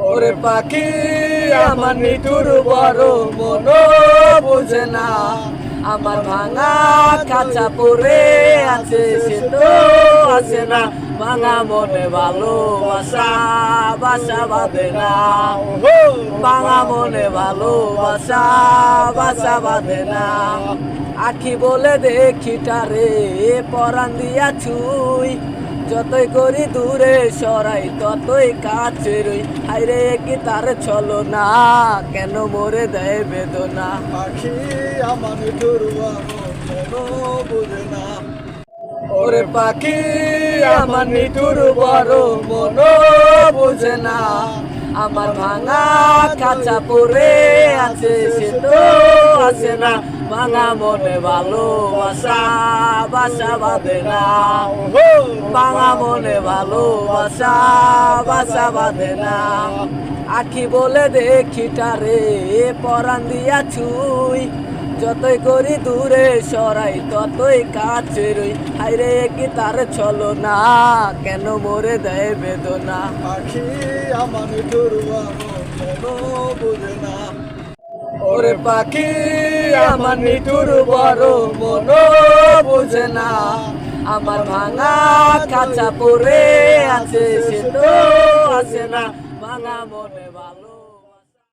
ওরে পাখি আমার নিঠুর বড় মন বুঝে না, আমার ভাঙা কাঁচা পড়ে আছে সে তো আসে না, ভাঙা মনে ভালোবাসা বাসা বাঁধে না, ভাঙা মনে ভালোবাসা বাসা বাঁধে না। আখি বলে দেখিটারে পরাণ দিয়া ছুই, যতই করি দূরে সরাই ততই কাছে রই, হাইরে কি তার ছলো না, কেন মোরে দেয় বেদনা। পাখি আমার নিঠুর মন বুঝে না। ওরে পাখি আমার নিঠুর বড় মন বুঝে না, আমার ভাঙা কাঁচা পড়ে আছে সে তো আসে না, ভাঙা মনে ভালোবাসা বাসা বাঁধে না, ভাঙা মনে ভালোবাসা বাসা বাঁধে না। আখি বলে দেখিটারে পরাণ দিয়া ছুই, যতই করি দূরে সরাই ততই কাছে রই, হাইরে কি তার ছলো না, কেন মোরে দেয় বেদনা। পাখি আমার নিঠুর মন বুঝে না। ওরে পাখি আমার নিঠুর বড় মন বুঝে না, আমার ভাঙা কাঁচা পড়ে আছে সে তো আসে না, ভাঙা মনে